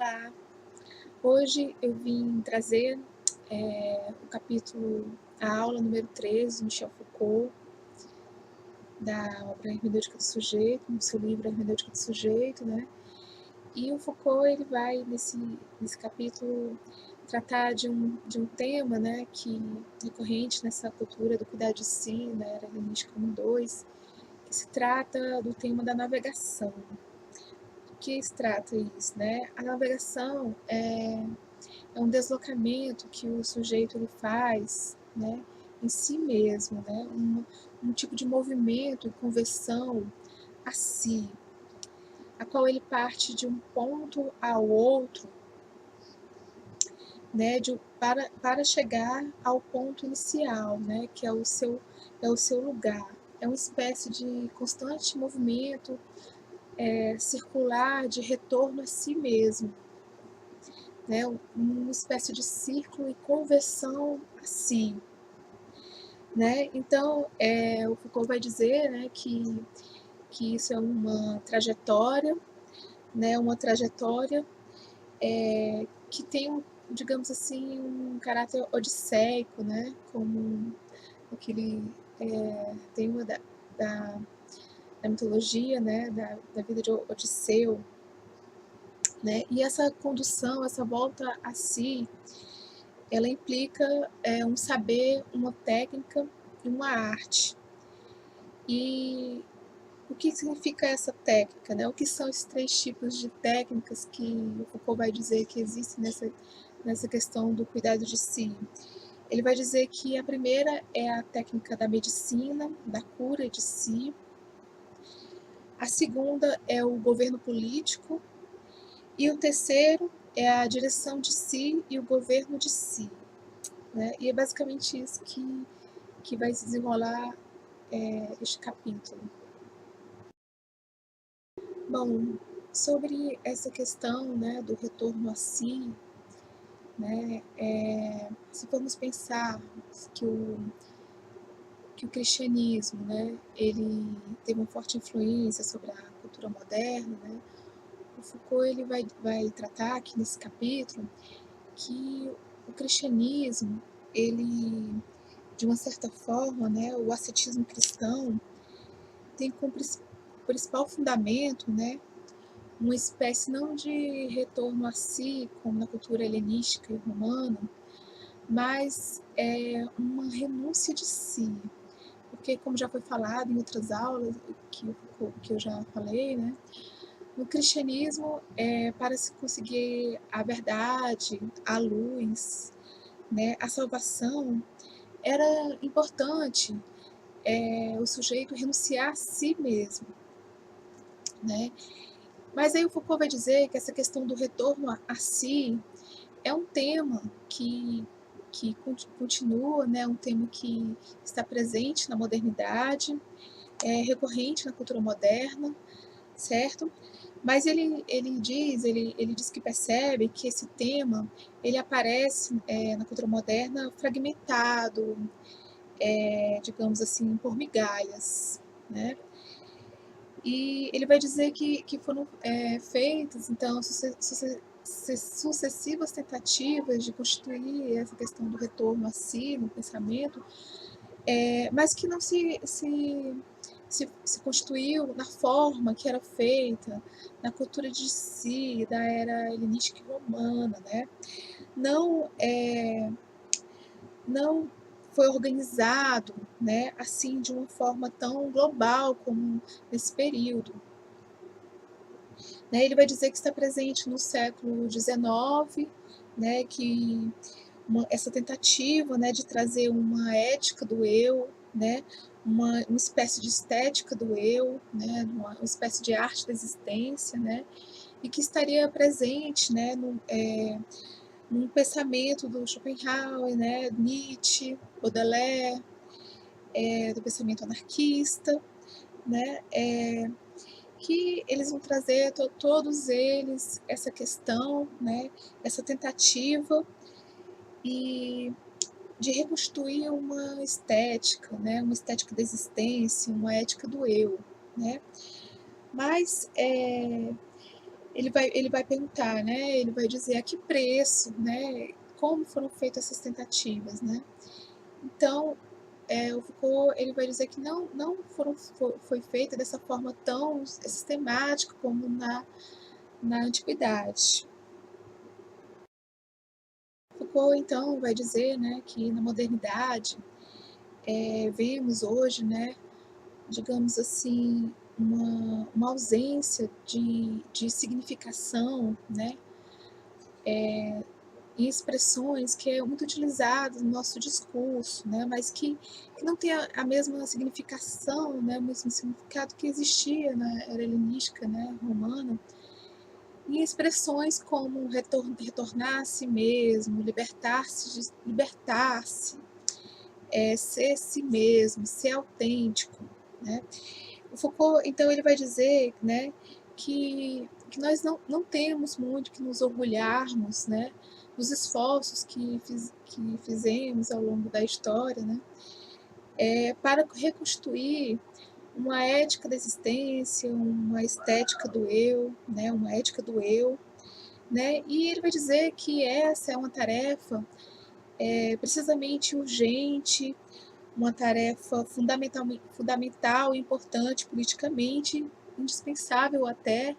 Olá, hoje eu vim trazer o capítulo, a aula número 13, Michel Foucault, da obra Hermenêutica do Sujeito, no seu livro Hermenêutica do Sujeito, né? E o Foucault, ele vai, nesse capítulo, tratar de um tema, né, que é recorrente nessa cultura do cuidar de si, na era helenística 1-2, que se trata do tema da navegação. Do que se trata isso, né? A navegação é um deslocamento que o sujeito ele faz, né, em si mesmo, né, um tipo de movimento e conversão a si, a qual ele parte de um ponto ao outro, né, para chegar ao ponto inicial, né, que é o seu lugar. É uma espécie de constante movimento circular de retorno a si mesmo, né, uma espécie de círculo e conversão a si. Né? Então, o Foucault vai dizer, né, que isso é uma trajetória que tem, digamos assim, um caráter odisseico, né, como aquele tema da mitologia, né, da vida de Odisseu, né? E essa condução, essa volta a si, ela implica um saber, uma técnica e uma arte. E o que significa essa técnica, né? O que são esses três tipos de técnicas que o Foucault vai dizer que existem nessa questão do cuidado de si? Ele vai dizer que a primeira é a técnica da medicina, da cura de si. A segunda é o governo político. E o terceiro é a direção de si e o governo de si. Né? E é basicamente isso que vai se desenrolar este capítulo. Bom, sobre essa questão, né, do retorno a si, né, se formos pensar que o cristianismo, né, ele teve uma forte influência sobre a cultura moderna, né, o Foucault ele vai tratar aqui nesse capítulo que o cristianismo, ele, de uma certa forma, né, o ascetismo cristão tem como principal fundamento, né, uma espécie não de retorno a si, como na cultura helenística e romana, mas uma renúncia de si. Porque, como já foi falado em outras aulas que eu já falei, né, no cristianismo, para se conseguir a verdade, a luz, né, a salvação, era importante o sujeito renunciar a si mesmo, né? Mas aí o Foucault vai dizer que essa questão do retorno a si é um tema que continua, né, um tema que está presente na modernidade, é recorrente na cultura moderna, certo? Mas ele diz que percebe que esse tema ele aparece na cultura moderna fragmentado, digamos assim, por migalhas, né? E ele vai dizer que foram feitas, então, sucessivas tentativas de constituir essa questão do retorno a si no pensamento, mas que não se constituiu na forma que era feita na cultura de si, da era helenística e romana, né? Não, não foi organizado, né, assim, de uma forma tão global como nesse período. Né? Ele vai dizer que está presente no século XIX, né, que essa tentativa, né, de trazer uma ética do eu, né, uma espécie de estética do eu, né, uma espécie de arte da existência, né, e que estaria presente, né, num pensamento do Schopenhauer, né, Nietzsche, Baudelaire, do pensamento anarquista, né, que eles vão trazer todos eles essa questão, né, essa tentativa e de reconstruir uma estética, né, uma estética da existência, uma ética do eu, né? Mas ele vai perguntar, né, ele vai dizer a que preço, né, como foram feitas essas tentativas, né. Então, o Foucault ele vai dizer que não foi feita dessa forma tão sistemática como na antiguidade. Foucault então vai dizer, né, que na modernidade, vemos hoje, né, digamos assim, uma ausência de significação, né, em expressões que é muito utilizado no nosso discurso, né, mas que não tem a mesma significação, né, o mesmo significado que existia na era helenística, né, romana, em expressões como retornar a si mesmo, libertar-se, ser si mesmo, ser autêntico, né. O Foucault, então, ele vai dizer, né, que nós não temos muito que nos orgulharmos, né, dos esforços que fizemos ao longo da história, né, para reconstruir uma ética da existência, uma estética do eu, né, uma ética do eu, né, e ele vai dizer que essa é uma tarefa, precisamente urgente, uma tarefa fundamental e importante politicamente, indispensável até,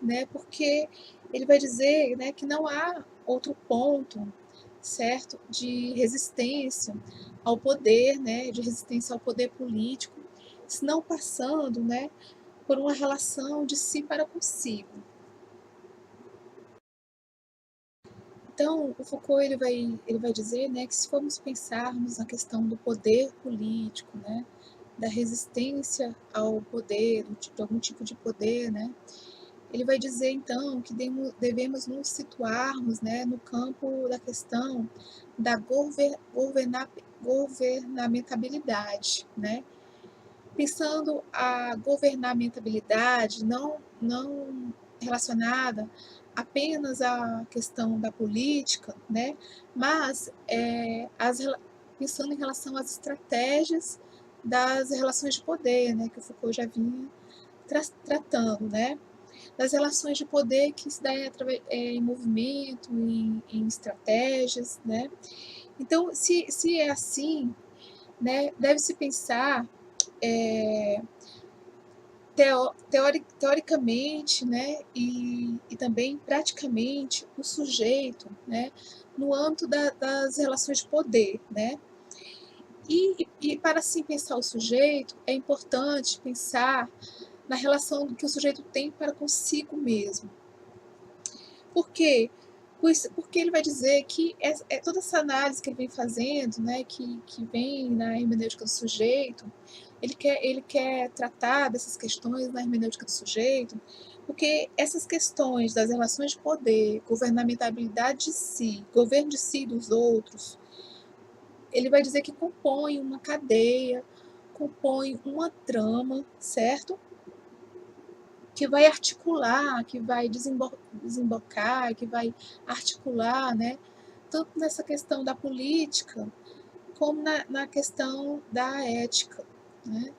né, porque ele vai dizer, né, que não há outro ponto, certo, de resistência ao poder, né, de resistência ao poder político, senão passando, né, por uma relação de si para consigo. Então, o Foucault ele vai dizer, né, que se formos pensarmos na questão do poder político, né, da resistência ao poder, de algum tipo de poder, né, ele vai dizer então que devemos nos situarmos, né, no campo da questão da governamentabilidade, né, pensando a governamentabilidade não relacionada apenas à questão da política, né, mas, pensando em relação às estratégias das relações de poder, né, que o Foucault já vinha tratando, né, das relações de poder que se dá em movimento, em estratégias, né. Então, se é assim, né, deve-se pensar, eh, teoricamente, né, e também praticamente o sujeito, né, no âmbito das relações de poder, né. E para se pensar o sujeito, é importante pensar na relação que o sujeito tem para consigo mesmo. Por quê? Porque ele vai dizer que toda essa análise que ele vem fazendo, né, que vem na hermenêutica do sujeito, ele quer tratar dessas questões na hermenêutica do sujeito, porque essas questões das relações de poder, governamentabilidade de si, governo de si e dos outros, ele vai dizer que compõem uma cadeia, compõem uma trama, certo? Que vai articular, que vai desembocar, que vai articular, né, tanto nessa questão da política, como na questão da ética, né.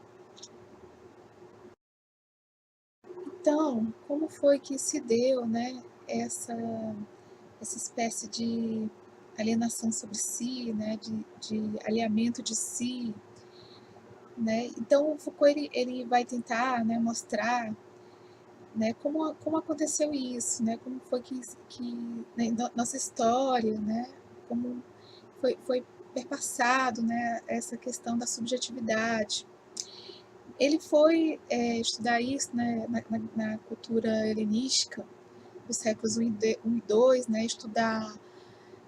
Então, como foi que se deu, né, essa espécie de alienação sobre si, né, de alinhamento de si, né. Então o Foucault ele vai tentar, né, mostrar, né, como aconteceu isso, né, como foi que né, nossa história, né, como foi perpassado, né, essa questão da subjetividade. Ele foi estudar isso, né, na cultura helenística dos séculos I e II, né, estudar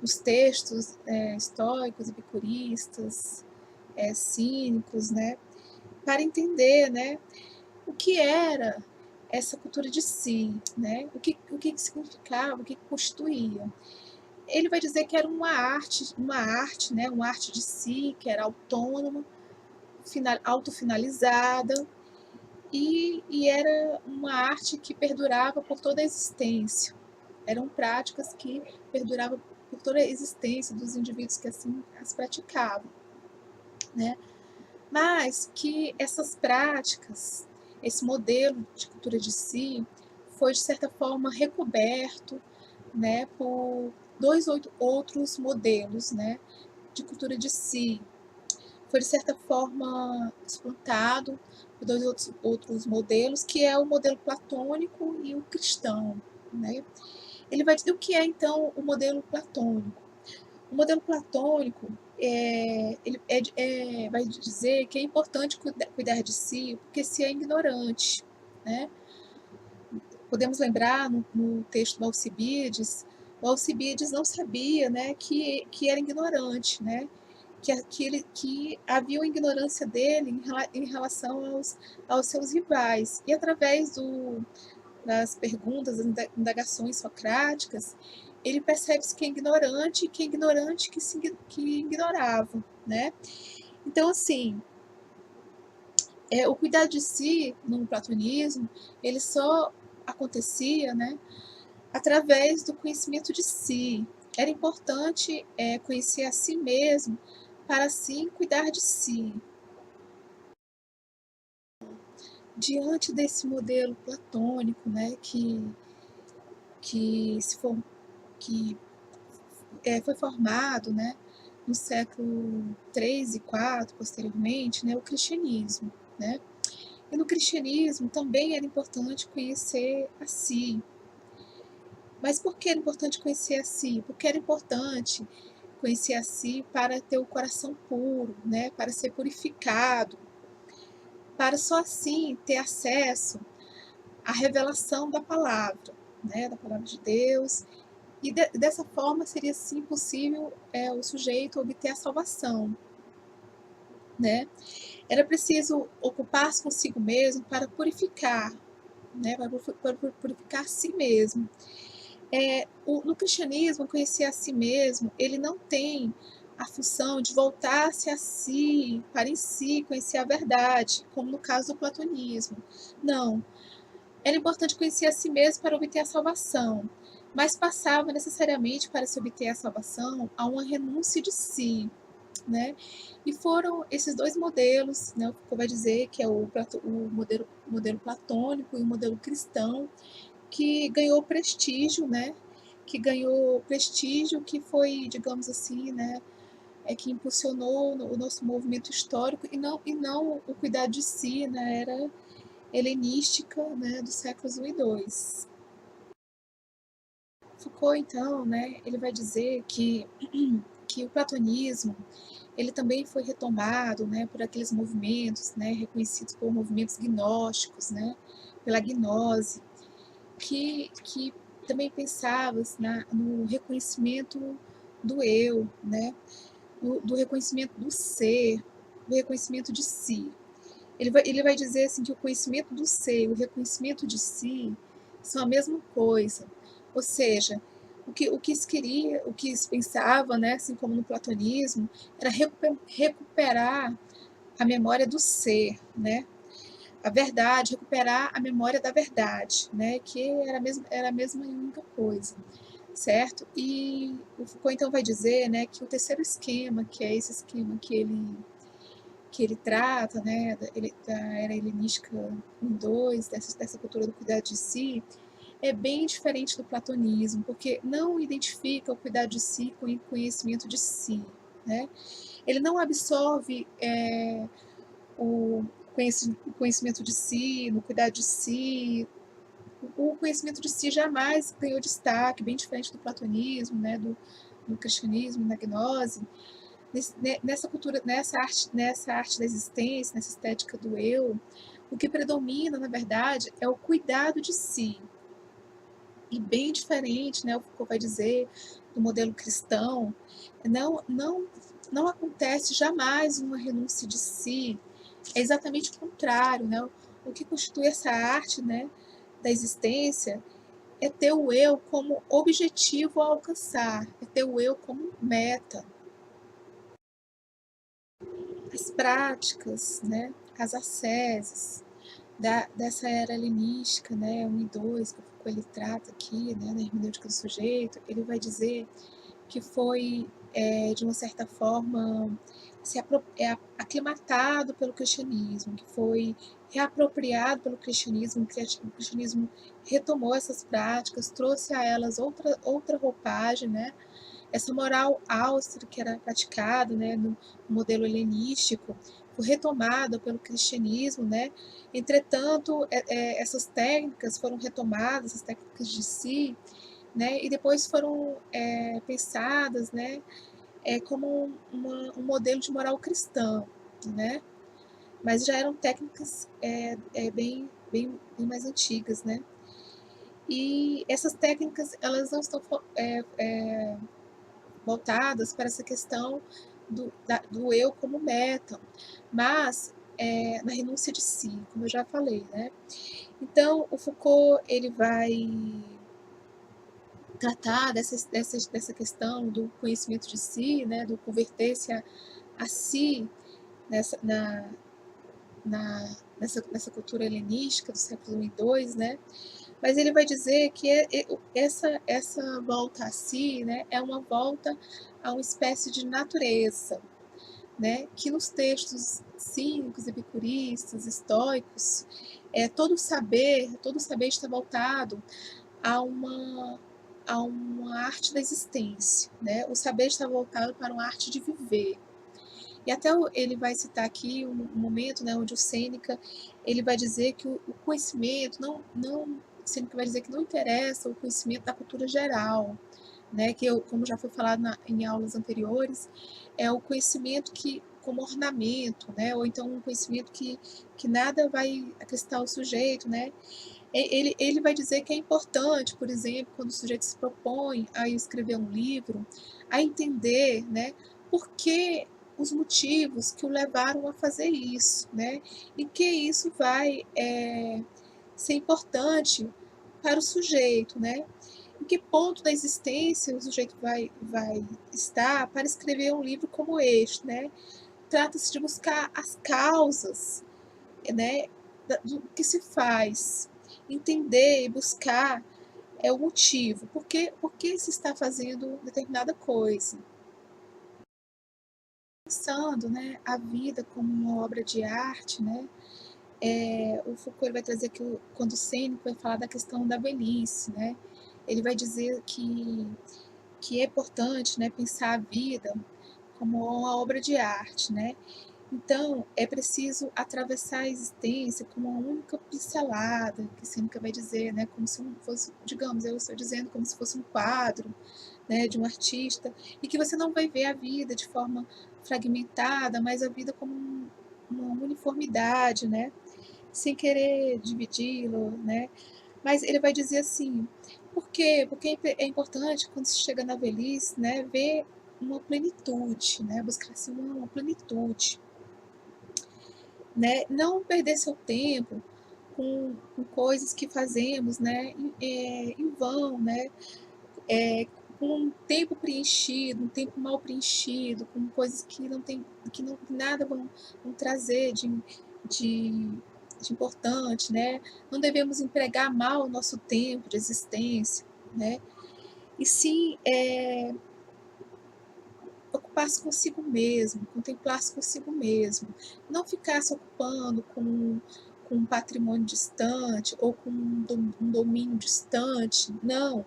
os textos estoicos, epicuristas, cínicos, né, para entender, né, o que era essa cultura de si, né? O que significava, o que constituía. Ele vai dizer que era uma arte, né? Uma arte de si, que era autônoma, autofinalizada, e era uma arte que perdurava por toda a existência. Eram práticas que perduravam por toda a existência dos indivíduos que assim as praticavam, né? Mas que essas práticas, esse modelo de cultura de si, foi, de certa forma, recoberto, né, por outros modelos, né, de cultura de si. Foi, de certa forma, explantado por dois outros modelos, que é o modelo platônico e o cristão, né. Ele vai dizer o que é, então, o modelo platônico. O modelo platônico, ele vai dizer que é importante cuidar de si, porque se é ignorante, né. Podemos lembrar no texto do Alcibiades, o Alcibiades não sabia, né, que era ignorante, né, que havia uma ignorância dele em relação aos seus rivais. E através das perguntas, das indagações socráticas, ele percebe-se que é ignorante, e que é ignorante que ignorava, né. Então, assim, o cuidar de si no platonismo, ele só acontecia, né, através do conhecimento de si. Era importante, conhecer a si mesmo, para assim cuidar de si. Diante desse modelo platônico, né, que se for que, foi formado, né, no século 3 e 4 posteriormente, né, o cristianismo, né. E no cristianismo também era importante conhecer a si. Mas por que era importante conhecer a si? Porque era importante conhecer a si para ter o coração puro, né, para ser purificado, para só assim ter acesso à revelação da palavra, né, da palavra de Deus, e dessa forma seria sim possível, o sujeito obter a salvação, né. Era preciso ocupar-se consigo mesmo para purificar, né, para purificar si mesmo. No cristianismo, conhecer a si mesmo, ele não tem a função de voltar-se a si, para em si conhecer a verdade, como no caso do platonismo. Não, era importante conhecer a si mesmo para obter a salvação, mas passava necessariamente, para se obter a salvação, a uma renúncia de si, né. E foram esses 2 modelos, né, o Foucault vai dizer que é o modelo platônico e o modelo cristão, que ganhou prestígio, né, que foi, digamos assim, né, que impulsionou o nosso movimento histórico, e não o cuidar de si na era helenística, né, dos séculos I e II. Foucault, então, né, ele vai dizer que o platonismo, ele também foi retomado, né, por aqueles movimentos, né, reconhecidos como movimentos gnósticos, né, pela gnose, que também pensava no reconhecimento do eu, né, do reconhecimento do ser, do reconhecimento de si. Ele vai dizer assim que o conhecimento do ser e o reconhecimento de si são a mesma coisa. Ou seja, o que se pensava, né, assim como no platonismo, era recuperar a memória do ser, né, a verdade, recuperar a memória da verdade, né, que era a mesma e única coisa, certo? E o Foucault então vai dizer, né, que o terceiro esquema, que é esse esquema que ele trata, né, da era helenística 1 e 2, dessa cultura do cuidar de si, é bem diferente do platonismo, porque não identifica o cuidar de si com o conhecimento de si, né? Ele não absorve, o conhecimento de si, no cuidar de si. O conhecimento de si jamais ganhou destaque, bem diferente do platonismo, né, do cristianismo, da gnose. Nessa cultura, nessa arte da existência, nessa estética do eu, o que predomina, na verdade, é o cuidado de si. E bem diferente, né, o Foucault vai dizer, do modelo cristão, não, não, não acontece jamais uma renúncia de si, é exatamente o contrário, né? O que constitui essa arte, né, da existência é ter o eu como objetivo a alcançar, é ter o eu como meta. As práticas, né, as asceses dessa era helenística, né, 1 e 2, que o Foucault ele trata aqui, né, na hermenêutica do sujeito, ele vai dizer que foi, de uma certa forma, aclimatado pelo cristianismo, que foi reapropriado pelo cristianismo, que o cristianismo retomou essas práticas, trouxe a elas outra roupagem, né? Essa moral austera que era praticada, né, no modelo helenístico, foi retomada pelo cristianismo, né? Entretanto, essas técnicas foram retomadas, essas técnicas de si, né? E depois foram pensadas, né? Como um modelo de moral cristã, né? Mas já eram técnicas bem mais antigas, né? E essas técnicas, elas não estão voltadas para essa questão do eu como meta, mas na renúncia de si, como eu já falei, né? Então, o Foucault, ele vai tratar dessa questão do conhecimento de si, né? Do converter-se a si nessa, nessa cultura helenística do século I e II, né? Mas ele vai dizer que essa volta a si, né, é uma volta a uma espécie de natureza, né, que nos textos cínicos, epicuristas, estoicos, todo saber está voltado a uma arte da existência, né? O saber está voltado para uma arte de viver. E até ele vai citar aqui um momento, né, onde o Sêneca ele vai dizer que o conhecimento Sêneca vai dizer que não interessa o conhecimento da cultura geral, né, como já foi falado em aulas anteriores, é o conhecimento que como ornamento, né, ou então um conhecimento que nada vai acrescentar ao sujeito, né. Ele vai dizer que é importante, por exemplo, quando o sujeito se propõe a escrever um livro, a entender, né, por que os motivos que o levaram a fazer isso, né, e que isso vai ser importante para o sujeito, né, em que ponto da existência o sujeito vai estar para escrever um livro como este, né. Trata-se de buscar as causas, né, do que se faz, entender e buscar o motivo, por que se está fazendo determinada coisa. Pensando, né, a vida como uma obra de arte, né, o Foucault vai trazer que quando o Sêneca vai falar da questão da velhice, né, ele vai dizer que é importante, né, pensar a vida como uma obra de arte, né. Então, é preciso atravessar a existência como uma única pincelada, que Sêneca vai dizer, né, como se fosse, digamos, eu estou dizendo como se fosse um quadro, né, de um artista, e que você não vai ver a vida de forma fragmentada, mas a vida como uma uniformidade, né, sem querer dividi-lo, né. Mas ele vai dizer assim, por quê? Porque é importante quando se chega na velhice, né, ver uma plenitude, né, buscar assim uma plenitude, né, não perder seu tempo com coisas que fazemos, né, em vão, né, é, com um tempo preenchido, um tempo mal preenchido, com coisas que não tem, que nada vão trazer de, de importante, né? Não devemos empregar mal o nosso tempo de existência, né? E sim ocupar-se consigo mesmo, contemplar-se consigo mesmo, não ficar se ocupando com um patrimônio distante ou com um domínio distante, não.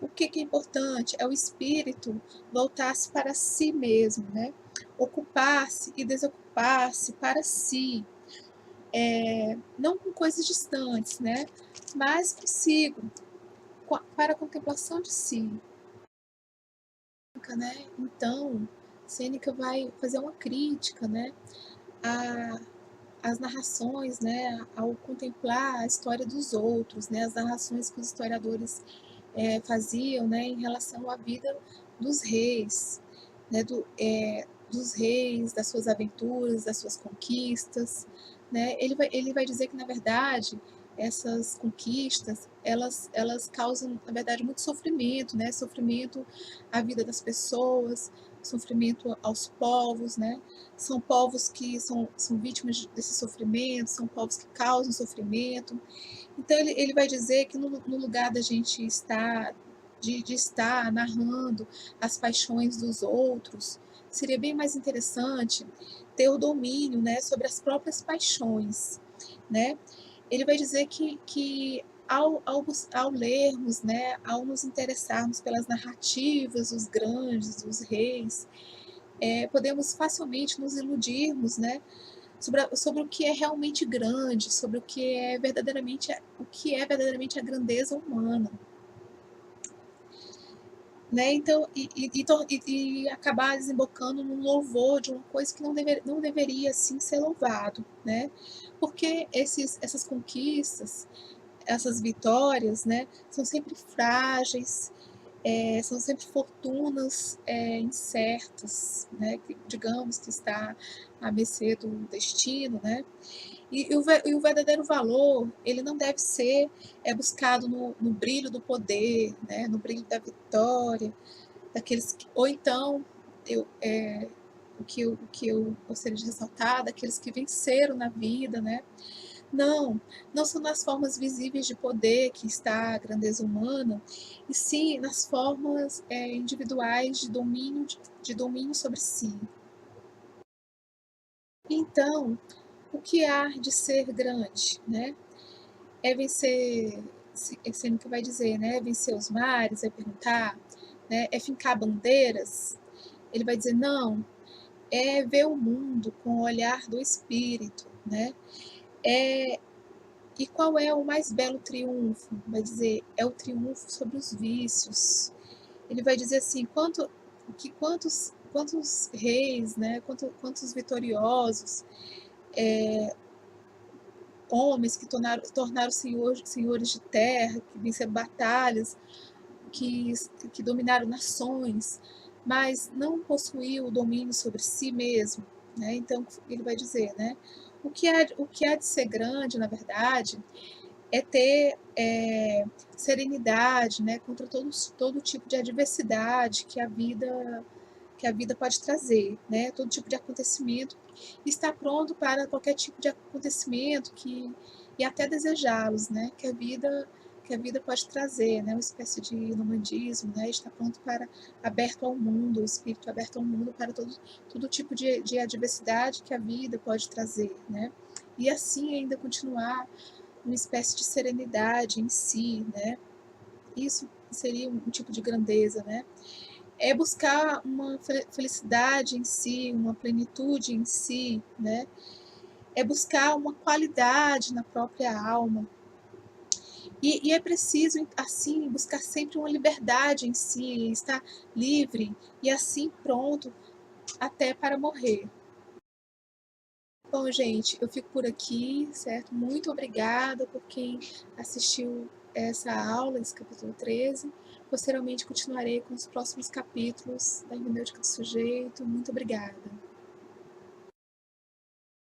O que é importante é o espírito voltar-se para si mesmo, né? Ocupar-se e desocupar-se para si, não com coisas distantes, né? Mas consigo, para a contemplação de si, né? Então, Sêneca vai fazer uma crítica, né, a, às narrações, né, ao contemplar a história dos outros, né, as narrações que os historiadores faziam, né, em relação à vida dos reis, né, dos reis, das suas aventuras, das suas conquistas, né. Ele vai dizer que, na verdade, essas conquistas, elas causam, na verdade, muito sofrimento, né, sofrimento à vida das pessoas, sofrimento aos povos, né. São povos que são vítimas desse sofrimento, são povos que causam sofrimento. Então ele vai dizer que no lugar da gente estar, de estar narrando as paixões dos outros, seria bem mais interessante ter o domínio, né, sobre as próprias paixões, né. Ele vai dizer que ao lermos, né, ao nos interessarmos pelas narrativas dos grandes, dos reis, podemos facilmente nos iludirmos, né, sobre o que é realmente grande, sobre o que é verdadeiramente a grandeza humana, né. Então e acabar desembocando num louvor de uma coisa que não deveria, assim, ser louvado, né. Porque essas conquistas, essas vitórias, né, são sempre frágeis, são sempre fortunas, incertas, né, que digamos que está à mercê do destino, né. E o verdadeiro valor, ele não deve ser, buscado no brilho do poder, né, no brilho da vitória, daqueles que ou então, o que eu gostaria de ressaltar, daqueles que venceram na vida, né. Não, não são nas formas visíveis de poder que está a grandeza humana, e sim nas formas, individuais de domínio sobre si. Então, o que há de ser grande, né? É vencer, sendo que vai dizer, né, vencer os mares, vai perguntar, né, é fincar bandeiras? Ele vai dizer: "Não, é ver o mundo com o olhar do espírito", né. É E qual é o mais belo triunfo? Vai dizer: "É o triunfo sobre os vícios". Ele vai dizer assim: quantos reis, né, quantos vitoriosos, homens que tornaram senhores de terra, que venceram batalhas, que que dominaram nações, mas não possuíam o domínio sobre si mesmo, né. Então ele vai dizer, né: "O que há de ser grande, na verdade, é ter, serenidade, né, contra todo tipo de adversidade que a vida pode trazer, né, todo tipo de acontecimento, e estar pronto para qualquer tipo de acontecimento e até desejá-los, né, que a vida pode trazer, né, uma espécie de nomadismo, né, estar pronto para aberto ao mundo, o espírito aberto ao mundo para todo tipo de adversidade que a vida pode trazer, né. E assim ainda continuar uma espécie de serenidade em si, né. Isso seria um tipo de grandeza, né. É buscar uma felicidade em si, uma plenitude em si, né. É buscar uma qualidade na própria alma. E é preciso, assim, buscar sempre uma liberdade em si, estar livre e assim pronto até para morrer. Bom, gente, eu fico por aqui, certo? Muito obrigada por quem assistiu essa aula, esse capítulo 13. Posteriormente, continuarei com os próximos capítulos da hermenêutica do sujeito. Muito obrigada.